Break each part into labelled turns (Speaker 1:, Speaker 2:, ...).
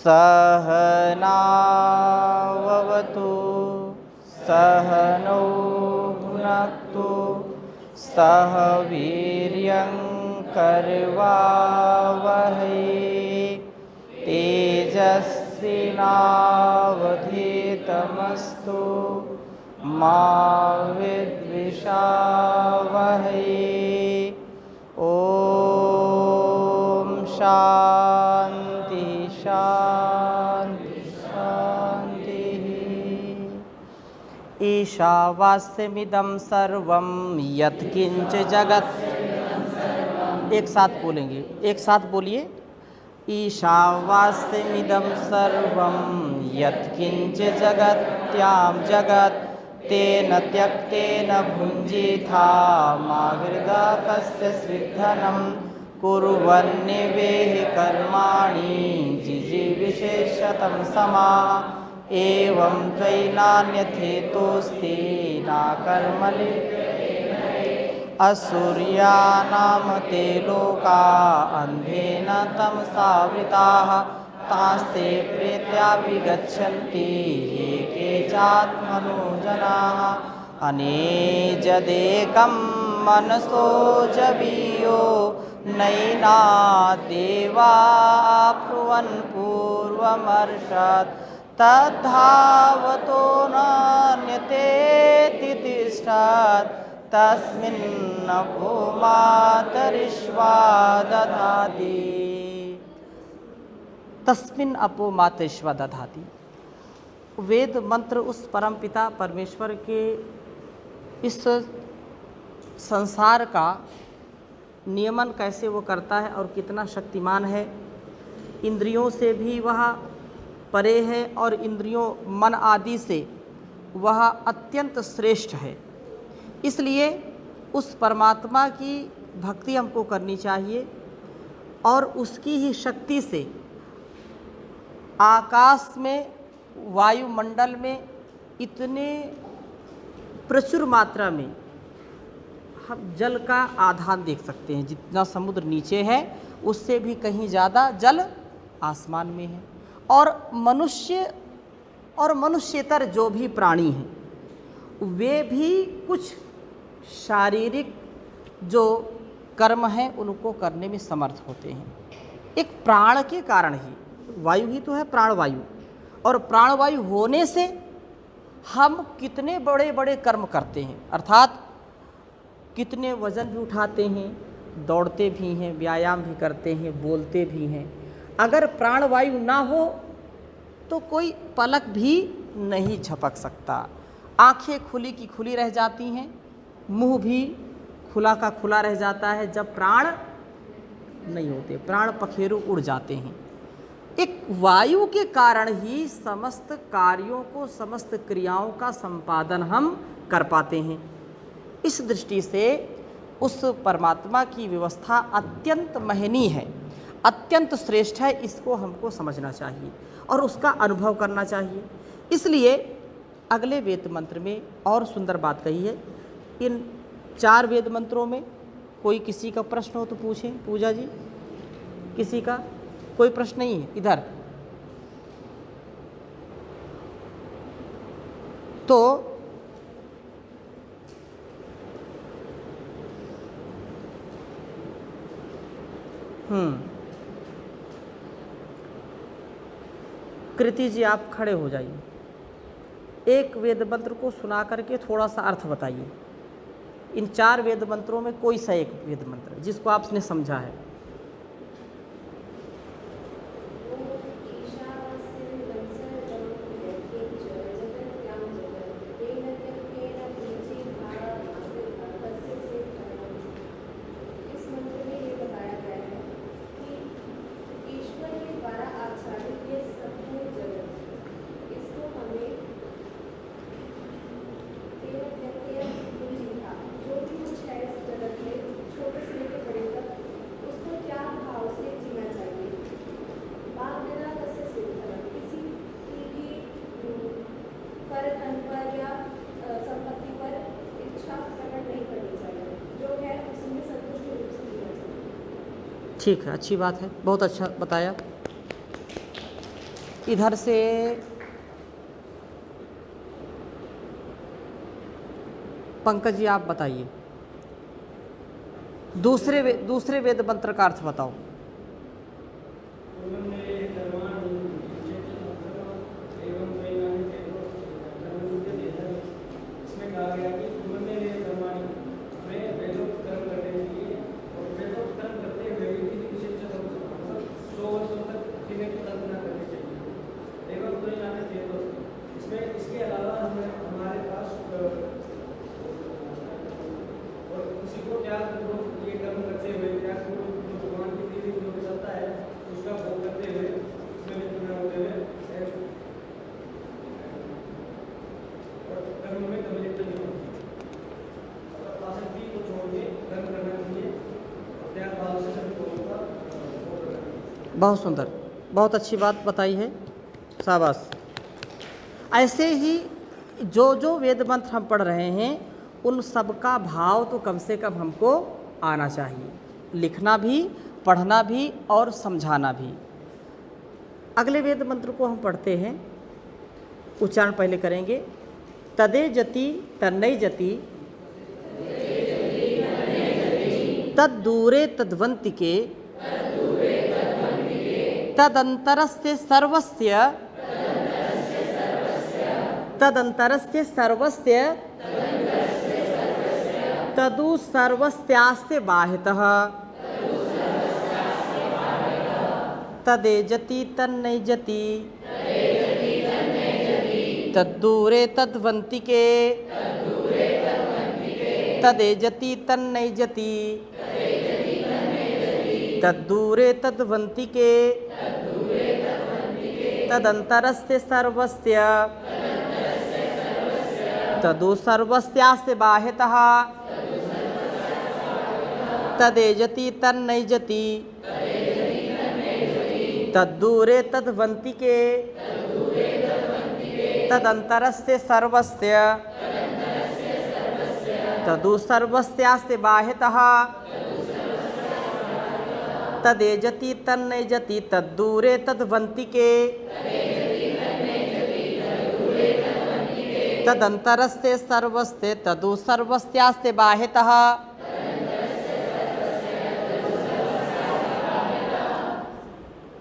Speaker 1: सहनाववतु सहनौ भुनक्तु सह वीर्यं करवावहै तेजस्विनावधीतमस्तु मा विद्विषावहै। ओम शांति शांति शांति। ईशावास्यमिदं सर्वं यत्किंच जगत्। एक साथ बोलेंगे, एक साथ बोलिए। ईशावास्यमिदं सर्वं यत्किंच जगत्यां जगत् तेन त्यक्तेन भुञ्जीथा मा हृदा कस्य स्विद्धनं कुर्वन्निवेह कर्माणि जिजीविषेशतं समाः एवं त्वयिनान्यथेतोऽस्ति न कर्मणि असुर्यानां ते लोका अन्धेन तमसावृताः तास्ते प्रेत्यापि गच्छन्ति ये केचात्मनो जनाः अनेजदेकं मनसो जवीयो नैना देवा ब्रुवन् पूर्वमर्षत् तद्धावतो नान्यतेति तिष्ठत् तस्मिन्नपो मातरिश्वा दधाति। तस्मिन् अपो मातरिश्वा दधाति। वेद मंत्र उस परमपिता परमेश्वर के इस संसार का नियमन कैसे वो करता है और कितना शक्तिमान है। इंद्रियों से भी वह परे है और इंद्रियों मन आदि से वह अत्यंत श्रेष्ठ है। इसलिए उस परमात्मा की भक्ति हमको करनी चाहिए और उसकी ही शक्ति से आकाश में वायुमंडल में इतने प्रचुर मात्रा में हम जल का आधान देख सकते हैं। जितना समुद्र नीचे है उससे भी कहीं ज़्यादा जल आसमान में है। और मनुष्यतर जो भी प्राणी हैं वे भी कुछ शारीरिक जो कर्म हैं उनको करने में समर्थ होते हैं। एक प्राण के कारण ही वायु ही तो है, प्राणवायु, और प्राणवायु होने से हम कितने बड़े बड़े कर्म करते हैं, अर्थात कितने वजन भी उठाते हैं, दौड़ते भी हैं, व्यायाम भी करते हैं, बोलते भी हैं। अगर प्राणवायु ना हो तो कोई पलक भी नहीं झपक सकता। आंखें खुली की खुली रह जाती हैं, मुंह भी खुला का खुला रह जाता है जब प्राण नहीं होते, प्राण पखेरु उड़ जाते हैं। एक वायु के कारण ही समस्त कार्यों को, समस्त क्रियाओं का संपादन हम कर पाते हैं। इस दृष्टि से उस परमात्मा की व्यवस्था अत्यंत महनीय है, अत्यंत श्रेष्ठ है। इसको हमको समझना चाहिए और उसका अनुभव करना चाहिए। इसलिए अगले वेद मंत्र में और सुंदर बात कही है। इन 4 वेद मंत्रों में कोई किसी का प्रश्न हो तो पूछें। पूजा जी, किसी का कोई प्रश्न नहीं है इधर? तो कृति जी आप खड़े हो जाइए। एक वेद मंत्र को सुना करके थोड़ा सा अर्थ बताइए। इन 4 वेद मंत्रों में कोई सा एक वेद मंत्र जिसको आपने समझा है। ठीक है, अच्छी बात है, बहुत अच्छा बताया। इधर से पंकज जी आप बताइए, दूसरे वेद मंत्र का अर्थ बताओ। बहुत सुंदर, बहुत अच्छी बात बताई है, शाबाश। ऐसे ही जो जो वेद मंत्र हम पढ़ रहे हैं उन सब का भाव तो कम से कम हमको आना चाहिए, लिखना भी, पढ़ना भी और समझाना भी। अगले वेद मंत्र को हम पढ़ते हैं, उच्चारण पहले करेंगे। तदे जति तन्नय जति तद्दूरे तद्वंतिके तदंतरस्य सर्वस्य तदु सर्वस्यास्ते बाह्यतः तदे जति तन्नय जति तद्दूरे तद्वंतिके तदे जति तन्नय जति तद्दूरे तद्वंतिके तदंतरस्य सर्वस्य तदु सर्वस्यास्ते बाह्यतः तदे जति तन्नय जति तद्दूरे तद्वंतिके तदंतरस्य सर्वस्य तदु सर्वस्यास्ते बाह्यतः तदे जति तन्नय जति तद्दूरे तद्वंतिके तदंतरस्य सर्वस्य तदु सर्वस्यास्ते बाह्यतः।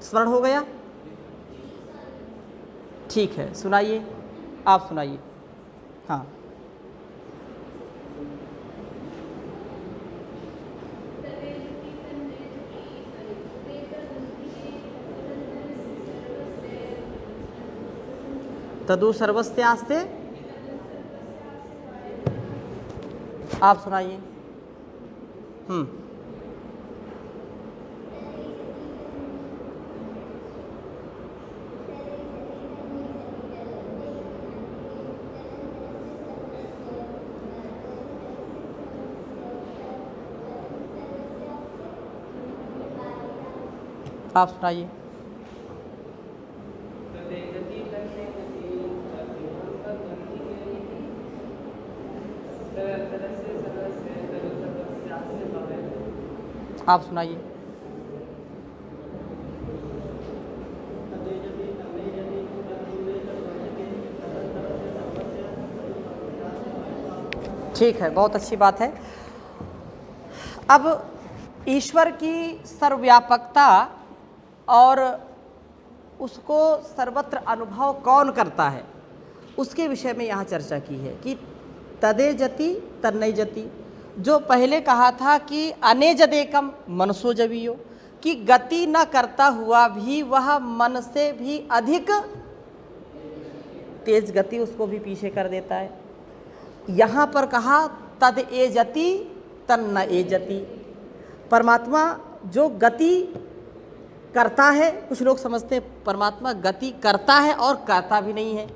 Speaker 1: स्मरण हो गया? ठीक है, सुनाइए, आप सुनाइए। हाँ, तदु सर्वस्यास्ते, आप सुनाइए। आप सुनाइए। आप सुनाइए। ठीक है, बहुत अच्छी बात है। अब ईश्वर की सर्वव्यापकता और उसको सर्वत्र अनुभव कौन करता है, उसके विषय में यहाँ चर्चा की है कि तदे जति तन्नय जति। जो पहले कहा था कि अनेजदेकम मनसो जवीयो, कि गति न करता हुआ भी वह मन से भी अधिक तेज गति उसको भी पीछे कर देता है। यहाँ पर कहा तद ए जति तन्न ए जति। परमात्मा जो गति करता है, कुछ लोग समझते हैं परमात्मा गति करता है और करता भी नहीं है।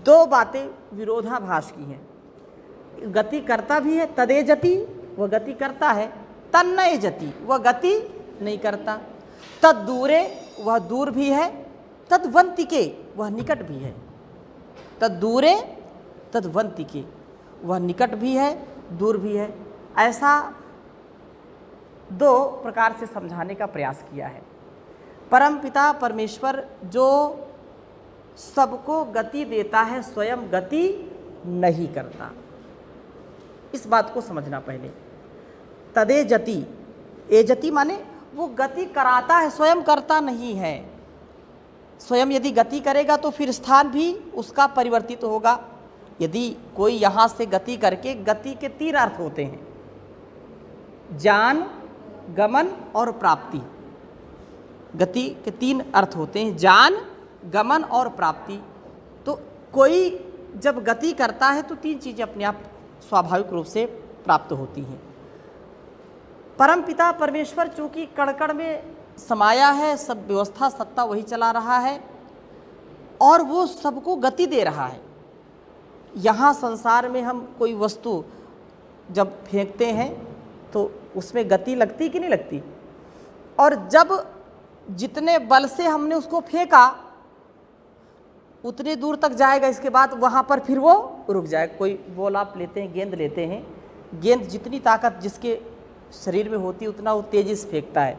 Speaker 1: दो बातें विरोधाभास की हैं। गति करता भी है, तदे जति, वह गति करता है, तन्नय जति, वह गति नहीं करता। तद दूरे, वह दूर भी है, तद्वंतिके, वह निकट भी है। तद दूरे तद्वंतिके, वह निकट भी है, दूर भी है। ऐसा दो प्रकार से समझाने का प्रयास किया है। परमपिता परमेश्वर जो सबको गति देता है, स्वयं गति नहीं करता। इस बात को समझना पहले। तदेजति, एजति माने वो गति कराता है, स्वयं करता नहीं है। स्वयं यदि गति करेगा तो फिर स्थान भी उसका परिवर्तित होगा। यदि कोई यहाँ से गति करके, गति के 3 अर्थ होते हैं, जान, गमन और प्राप्ति। गति के 3 अर्थ होते हैं, जान, गमन और प्राप्ति। तो कोई जब गति करता है तो 3 चीज़ें अपने आप स्वाभाविक रूप से प्राप्त होती हैं। परमपिता परमेश्वर चूँकि कण कण में समाया है, सब व्यवस्था सत्ता वही चला रहा है और वो सबको गति दे रहा है। यहाँ संसार में हम कोई वस्तु जब फेंकते हैं तो उसमें गति लगती कि नहीं लगती, और जब जितने बल से हमने उसको फेंका उतने दूर तक जाएगा, इसके बाद वहाँ पर फिर वो रुक जाएगा। कोई बॉल आप लेते हैं, गेंद लेते हैं, गेंद जितनी ताकत जिसके शरीर में होती है उतना वो तेज़ी से फेंकता है,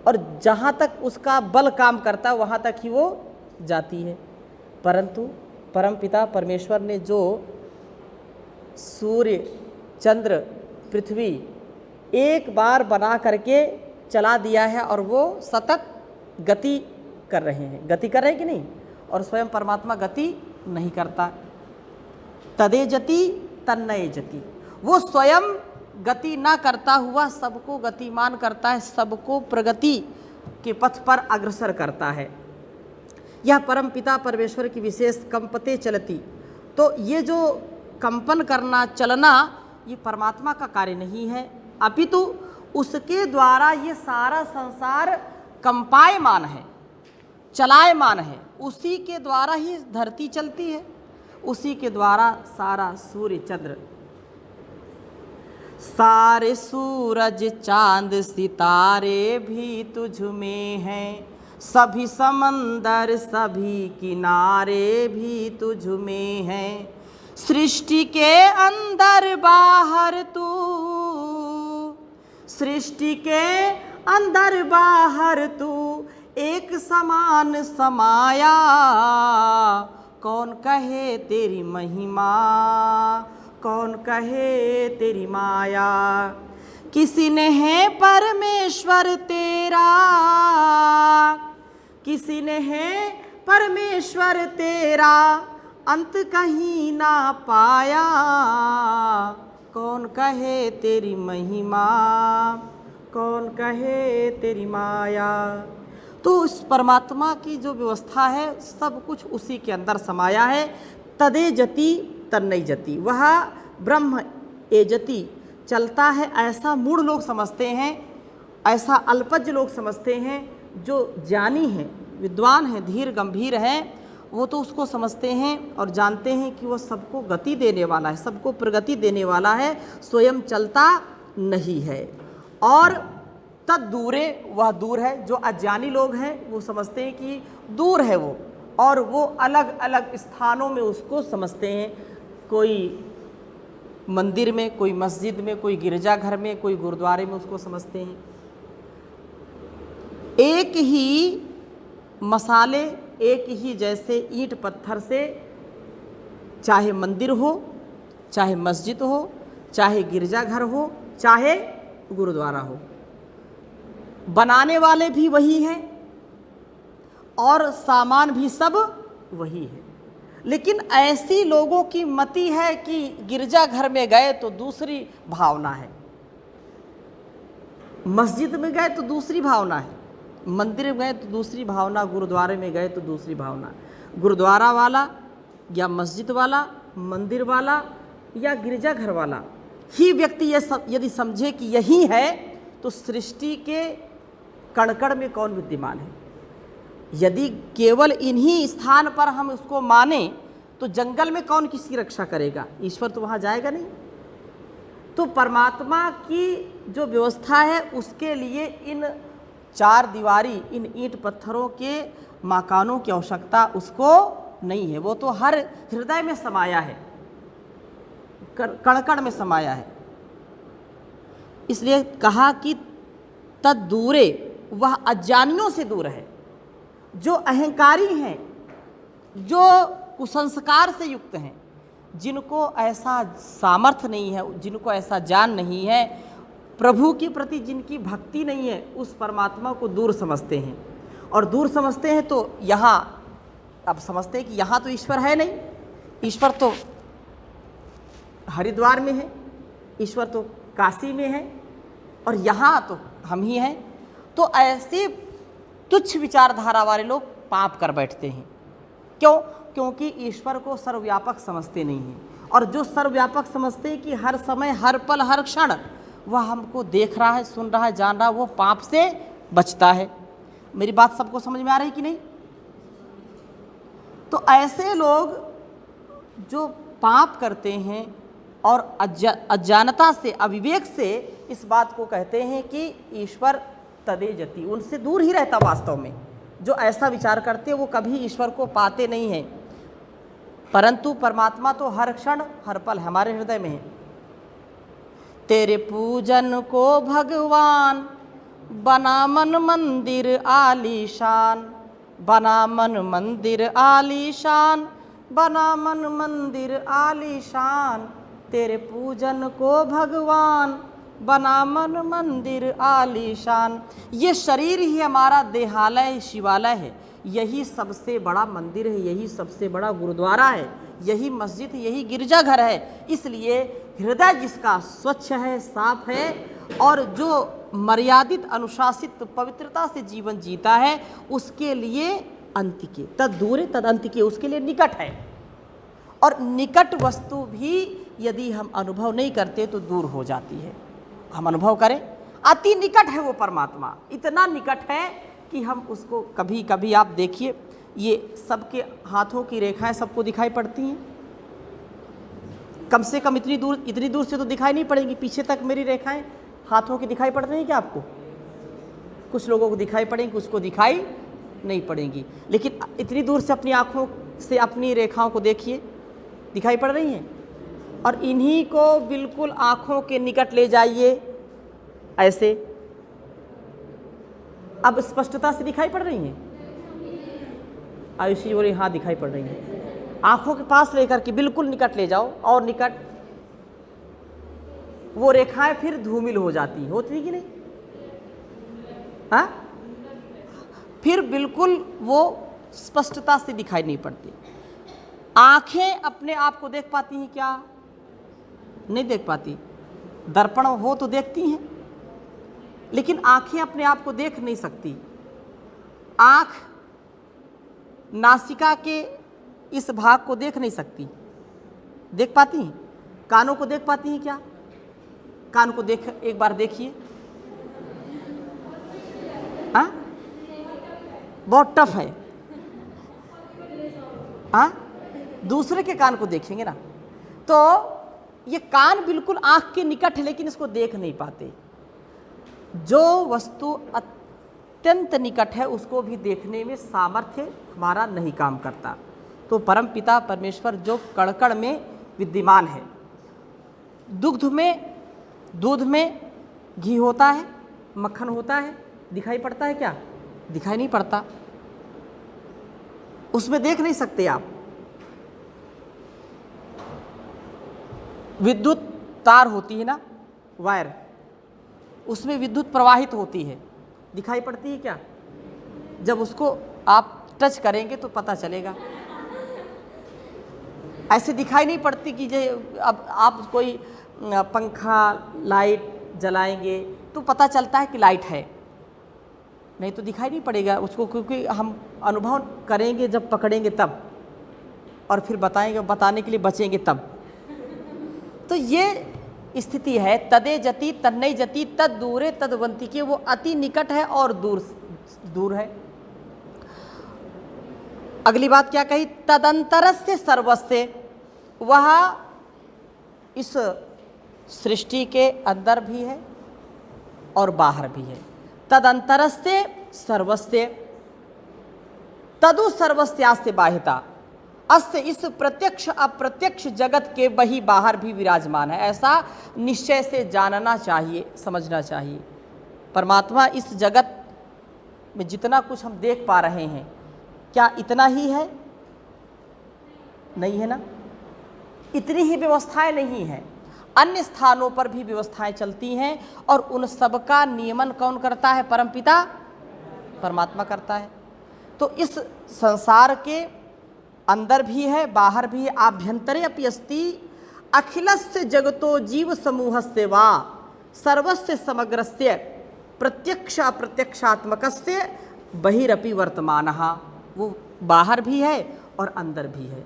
Speaker 1: और जहाँ तक उसका बल काम करता है वहाँ तक ही वो जाती है। परंतु परमपिता परमेश्वर ने जो सूर्य, चंद्र, पृथ्वी एक बार बना करके चला दिया है और वो सतत गति कर रहे हैं। गति कर रहे हैं कि नहीं? और स्वयं परमात्मा गति नहीं करता। तदेजति तन्नयजति, वो स्वयं गति ना करता हुआ सबको गतिमान करता है, सबको प्रगति के पथ पर अग्रसर करता है। यह परमपिता परमेश्वर की विशेष कंपते चलती। तो ये जो कंपन करना, चलना, ये परमात्मा का कार्य नहीं है, अपितु उसके द्वारा ये सारा संसार कंपायमान है, चलायमान है। उसी के द्वारा ही धरती चलती है, उसी के द्वारा सारा सूर्य चंद्र, सारे सूरज चांद सितारे भी तुझ में हैं, सभी समंदर सभी किनारे भी तुझ में हैं। सृष्टि के अंदर बाहर तू, सृष्टि के अंदर बाहर तू एक समान समाया, कौन कहे तेरी महिमा, कौन कहे तेरी माया। किसी ने है परमेश्वर तेरा, किसी ने है परमेश्वर तेरा, अंत कहीं ना पाया, कौन कहे तेरी महिमा, कौन कहे तेरी माया। तो उस परमात्मा की जो व्यवस्था है सब कुछ उसी के अंदर समाया है। तदेजति तन्नयजति, वह ब्रह्म एजति, चलता है, ऐसा मूढ़ लोग समझते हैं, ऐसा अल्पज्ञ लोग समझते हैं। जो ज्ञानी हैं, विद्वान हैं, धीर गंभीर हैं, वो तो उसको समझते हैं और जानते हैं कि वह सबको गति देने वाला है, सबको प्रगति देने वाला है, स्वयं चलता नहीं है। और तद दूरे, वह दूर है। जो अज्ञानी लोग हैं वो समझते हैं कि दूर है वो, और वो अलग अलग स्थानों में उसको समझते हैं। कोई मंदिर में, कोई मस्जिद में, कोई गिरजाघर में, कोई गुरुद्वारे में उसको समझते हैं। एक ही मसाले, एक ही जैसे ईंट पत्थर से, चाहे मंदिर हो, चाहे मस्जिद हो, चाहे गिरजाघर हो, चाहे गुरुद्वारा हो, बनाने वाले भी वही हैं और सामान भी सब वही है। लेकिन ऐसी लोगों की मति है कि गिरजाघर में गए तो दूसरी भावना है, मस्जिद में गए तो दूसरी भावना है, मंदिर में गए तो दूसरी भावना, गुरुद्वारे में गए तो दूसरी भावना। गुरुद्वारा वाला या मस्जिद वाला, मंदिर वाला या गिरजाघर वाला ही व्यक्ति ये सब यदि समझे कि यही है, तो सृष्टि के कण-कण में कौन विद्यमान है। यदि केवल इन्हीं स्थान पर हम उसको माने तो जंगल में कौन किसकी रक्षा करेगा? ईश्वर तो वहाँ जाएगा नहीं। तो परमात्मा की जो व्यवस्था है उसके लिए इन चार दीवारी, इन ईंट पत्थरों के मकानों की आवश्यकता उसको नहीं है। वो तो हर हृदय में समाया है, कण-कण में समाया है। इसलिए कहा कि तद दूरे, वह अज्ञानियों से दूर है। जो अहंकारी हैं, जो कुसंस्कार से युक्त हैं, जिनको ऐसा सामर्थ्य नहीं है, जिनको ऐसा ज्ञान नहीं है, प्रभु के प्रति जिनकी भक्ति नहीं है, उस परमात्मा को दूर समझते हैं। और दूर समझते हैं तो यहाँ अब समझते हैं कि यहाँ तो ईश्वर है नहीं, ईश्वर तो हरिद्वार में है, ईश्वर तो काशी में है, और यहाँ तो हम ही हैं। तो ऐसे तुच्छ विचारधारा वाले लोग पाप कर बैठते हैं। क्यों? क्योंकि ईश्वर को सर्वव्यापक समझते नहीं हैं। और जो सर्वव्यापक समझते हैं कि हर समय, हर पल, हर क्षण वह हमको देख रहा है, सुन रहा है, जान रहा है, वो पाप से बचता है। मेरी बात सबको समझ में आ रही है कि नहीं? तो ऐसे लोग जो पाप करते हैं और अज्ञानता से, अविवेक से इस बात को कहते हैं कि ईश्वर तदेजति, उनसे दूर ही रहता। वास्तव में जो ऐसा विचार करते हैं वो कभी ईश्वर को पाते नहीं हैं, परंतु परमात्मा तो हर क्षण, हर पल हमारे हृदय में है। तेरे पूजन को भगवान बना मन मंदिर आलीशान, बना मन मंदिर आलीशान, बना मन मंदिर आलीशान। तेरे पूजन को भगवान बना मन मंदिर आलीशान। ये शरीर ही हमारा देहालय, शिवालय है। यही सबसे बड़ा मंदिर है, यही सबसे बड़ा गुरुद्वारा है, यही मस्जिद, यही गिरजाघर है। इसलिए हृदय जिसका स्वच्छ है, साफ है, और जो मर्यादित, अनुशासित, पवित्रता से जीवन जीता है, उसके लिए अंतिके तद दूर तद अंतिके, उसके लिए निकट है। और निकट वस्तु भी यदि हम अनुभव नहीं करते तो दूर हो जाती है। हम अनुभव करें, अति निकट है वो परमात्मा, इतना निकट है कि हम उसको कभी कभी, आप देखिए, ये सबके हाथों की रेखाएं सबको दिखाई पड़ती हैं। कम से कम इतनी दूर से तो दिखाई नहीं पड़ेंगी। पीछे तक मेरी रेखाएं हाथों की दिखाई पड़ रही हैं क्या आपको? कुछ लोगों को दिखाई पड़ेंगी, कुछ को दिखाई नहीं पड़ेंगी। लेकिन इतनी दूर से अपनी आँखों से अपनी रेखाओं को देखिए, दिखाई पड़ रही हैं। और इन्हीं को बिल्कुल आँखों के निकट ले जाइए ऐसे, अब स्पष्टता से दिखाई पड़ रही हैं। आयुषी बोली हाँ दिखाई पड़ रही हैं। आँखों के पास लेकर के बिल्कुल निकट ले जाओ, और निकट, वो रेखाएं फिर धूमिल हो जाती होती कि नहीं? हाँ, फिर बिल्कुल वो स्पष्टता से दिखाई नहीं पड़ती। आंखें अपने आप को देख पाती हैं क्या? नहीं देख पाती। दर्पण हो तो देखती हैं, लेकिन आंखें अपने आप को देख नहीं सकती। आंख नासिका के इस भाग को देख नहीं सकती। देख पाती हैं? कानों को देख पाती हैं क्या? कान को देख, एक बार देखिए। हाँ, बहुत टफ है। हाँ, दूसरे के कान को देखेंगे ना, तो ये कान बिल्कुल आंख के निकट है, लेकिन इसको देख नहीं पाते। जो वस्तु अत्यंत निकट है उसको भी देखने में सामर्थ्य हमारा नहीं काम करता। तो परम पिता परमेश्वर जो कण-कण में विद्यमान है, दूध में घी होता है, मक्खन होता है, दिखाई पड़ता है क्या? दिखाई नहीं पड़ता, उसमें देख नहीं सकते आप। विद्युत तार होती है ना, वायर, उसमें विद्युत प्रवाहित होती है, दिखाई पड़ती है क्या? जब उसको आप टच करेंगे तो पता चलेगा। ऐसे दिखाई नहीं पड़ती कि अब आप कोई पंखा, लाइट जलाएंगे तो पता चलता है कि लाइट है, नहीं तो दिखाई नहीं पड़ेगा उसको, क्योंकि हम अनुभव करेंगे जब पकड़ेंगे तब, और फिर बताने के लिए बचेंगे तब। तो ये स्थिति है। तदे जति तन्नई जति तद दूरे तदवंती के, वो अति निकट है और दूर है। अगली बात क्या कही? तदंतरस्य सर्वस्य, वह इस सृष्टि के अंदर भी है और बाहर भी है। तदंतरस्य सर्वस्य तदु सर्वस्यास्य बाह्यता, अस्य, इस प्रत्यक्ष अप्रत्यक्ष जगत के वही बाहर भी विराजमान है। ऐसा निश्चय से जानना चाहिए, समझना चाहिए। परमात्मा इस जगत में जितना कुछ हम देख पा रहे हैं, क्या इतना ही है? नहीं है ना। इतनी ही व्यवस्थाएं नहीं हैं, अन्य स्थानों पर भी व्यवस्थाएं चलती हैं और उन सब का नियमन कौन करता है? परमपिता परमात्मा करता है। तो इस संसार के अंदर भी है, बाहर भी है। आभ्यंतरे अपि अस्ति अखिलस्य जगतो जीव समूहस्य वा सर्वस्य समग्रस्य प्रत्यक्ष अप्रत्यक्षात्मकस्य बहिरपि वर्तमानः। वो बाहर भी है और अंदर भी है,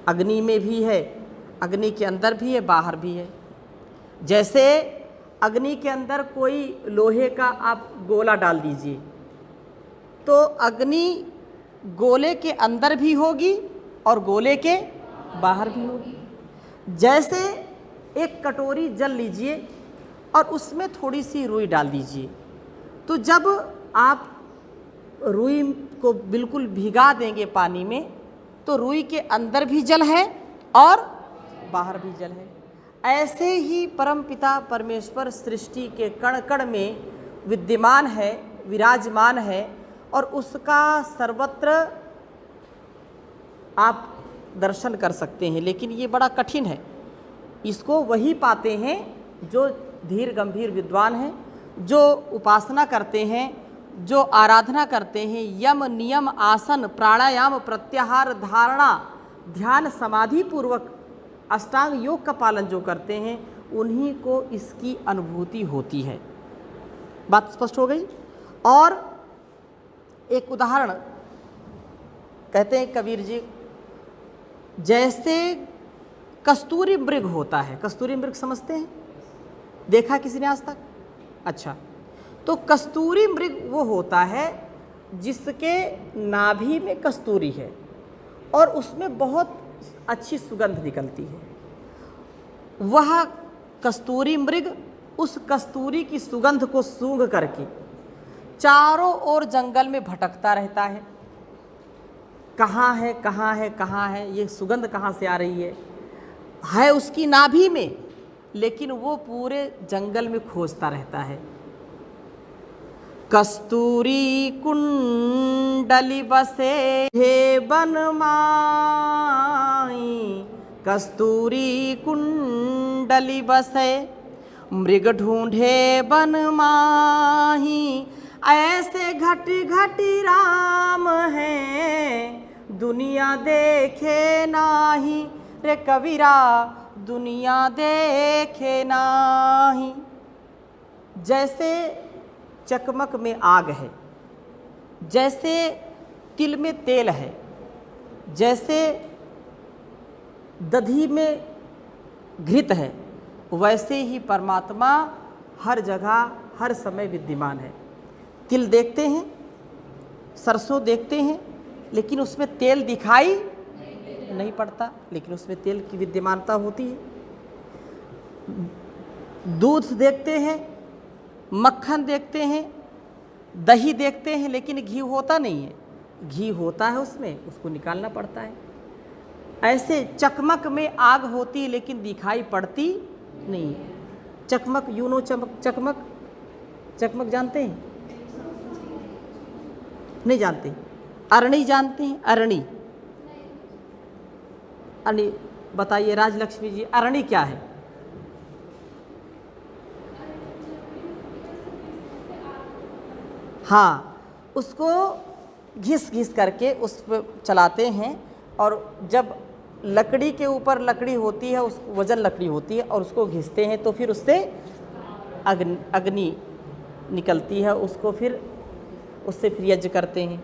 Speaker 1: अग्नि में भी है, अग्नि के अंदर भी है, बाहर भी है। जैसे अग्नि के अंदर कोई लोहे का आप गोला डाल दीजिए तो अग्नि गोले के अंदर भी होगी और गोले के बाहर भी होगी। जैसे एक कटोरी जल लीजिए और उसमें थोड़ी सी रुई डाल दीजिए, तो जब आप रुई को बिल्कुल भिगा देंगे पानी में तो रुई के अंदर भी जल है और बाहर भी जल है। ऐसे ही परमपिता परमेश्वर सृष्टि के कण कण में विद्यमान है, विराजमान है और उसका सर्वत्र आप दर्शन कर सकते हैं। लेकिन ये बड़ा कठिन है, इसको वही पाते हैं जो धीर गंभीर विद्वान हैं, जो उपासना करते हैं, जो आराधना करते हैं, यम नियम आसन प्राणायाम प्रत्याहार धारणा ध्यान समाधि पूर्वक अष्टांग योग का पालन जो करते हैं, उन्हीं को इसकी अनुभूति होती है। बात स्पष्ट हो गई। और एक उदाहरण कहते हैं कबीर जी, जैसे कस्तूरी मृग होता है। कस्तूरी मृग समझते हैं? देखा किसी ने आज तक? अच्छा, तो कस्तूरी मृग वो होता है जिसके नाभि में कस्तूरी है और उसमें बहुत अच्छी सुगंध निकलती है। वह कस्तूरी मृग उस कस्तूरी की सुगंध को सूंघ करके चारों ओर जंगल में भटकता रहता है। कहाँ है, कहाँ है, कहाँ है, ये सुगंध कहाँ से आ रही है उसकी नाभि में, लेकिन वो पूरे जंगल में खोजता रहता है। कस्तूरी कुंडली बसे हे बन माई, कस्तूरी कुंडली बसे मृग ढूंढे बन माही। ऐसे घट घट राम है दुनिया देखे नाही, रे कबीरा दुनिया देखे नाही। जैसे चकमक में आग है, जैसे तिल में तेल है, जैसे दधी में घृत है, वैसे ही परमात्मा हर जगह हर समय विद्यमान है। तिल देखते हैं, सरसों देखते हैं, लेकिन उसमें तेल दिखाई नहीं पड़ता, लेकिन उसमें तेल की विद्यमानता होती है। दूध देखते हैं, मक्खन देखते हैं, दही देखते हैं, लेकिन घी होता नहीं है। घी होता है उसमें, उसको निकालना पड़ता है। ऐसे चकमक में आग होती है लेकिन दिखाई पड़ती नहीं है। चकमक यूनो चमक चकमक, चकमक जानते हैं? नहीं जानते। अरणी जानते हैं? अरणी, अरणी बताइए राजलक्ष्मी जी, अरणी क्या है? हाँ, उसको घिस घिस करके उस पर चलाते हैं और जब लकड़ी के ऊपर लकड़ी होती है, उस वजन लकड़ी होती है और उसको घिसते हैं तो फिर उससे अग्नि निकलती है, उसको फिर उससे फिर यज्ञ करते हैं।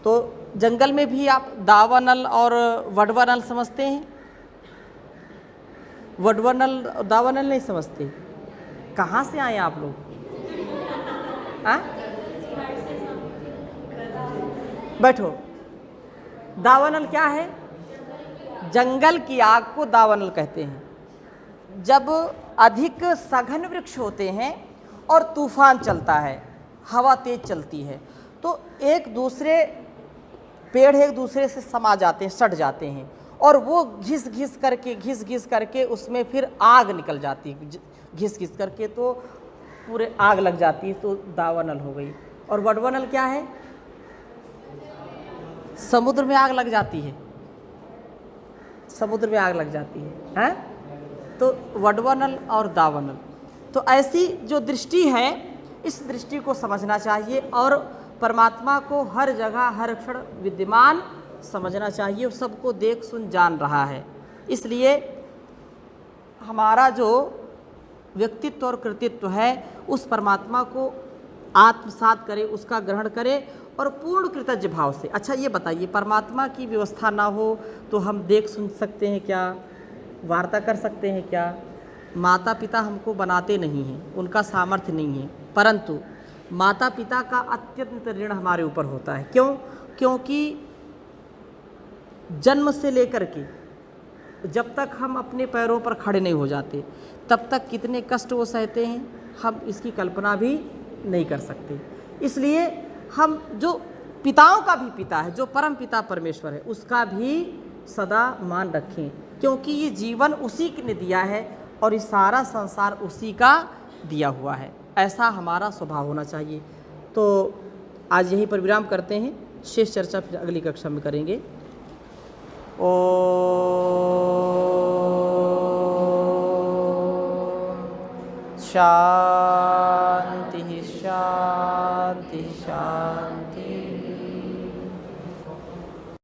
Speaker 1: तो जंगल में भी आप दावानल और वडवानल समझते हैं? वडवानल दावानल नहीं समझते? कहाँ से आए आप लोग? बैठो। दावानल क्या है? जंगल की आग को दावानल कहते हैं। जब अधिक सघन वृक्ष होते हैं और तूफान चलता है, हवा तेज चलती है, तो एक दूसरे पेड़ एक दूसरे से समा जाते हैं, सट जाते हैं और वो घिस घिस करके उसमें फिर आग निकल जाती है। घिस घिस करके तो पूरे आग लग जाती है, तो दावानल हो गई। और वडवानल क्या है? समुद्र में आग लग जाती है, समुद्र में आग लग जाती है, हैं? तो वडवनल और दावनल, तो ऐसी जो दृष्टि है, इस दृष्टि को समझना चाहिए और परमात्मा को हर जगह हर क्षण विद्यमान समझना चाहिए। वो सबको देख सुन जान रहा है, इसलिए हमारा जो व्यक्तित्व और कृतित्व है उस परमात्मा को आत्मसात करे, उसका ग्रहण करे और पूर्ण कृतज्ञ भाव से। अच्छा ये बताइए, परमात्मा की व्यवस्था ना हो तो हम देख सुन सकते हैं क्या, वार्ता कर सकते हैं क्या? माता पिता हमको बनाते नहीं हैं, उनका सामर्थ्य नहीं है, परंतु माता पिता का अत्यंत ऋण हमारे ऊपर होता है। क्यों? क्योंकि जन्म से लेकर के जब तक हम अपने पैरों पर खड़े नहीं हो जाते तब तक कितने कष्ट वो सहते हैं, हम इसकी कल्पना भी नहीं कर सकते। इसलिए हम जो पिताओं का भी पिता है, जो परम पिता परमेश्वर है, उसका भी सदा मान रखें, क्योंकि ये जीवन उसी ने दिया है और ये सारा संसार उसी का दिया हुआ है। ऐसा हमारा स्वभाव होना चाहिए। तो आज यहीं पर विराम करते हैं, शेष चर्चा फिर अगली कक्षा में करेंगे। शांति शांति।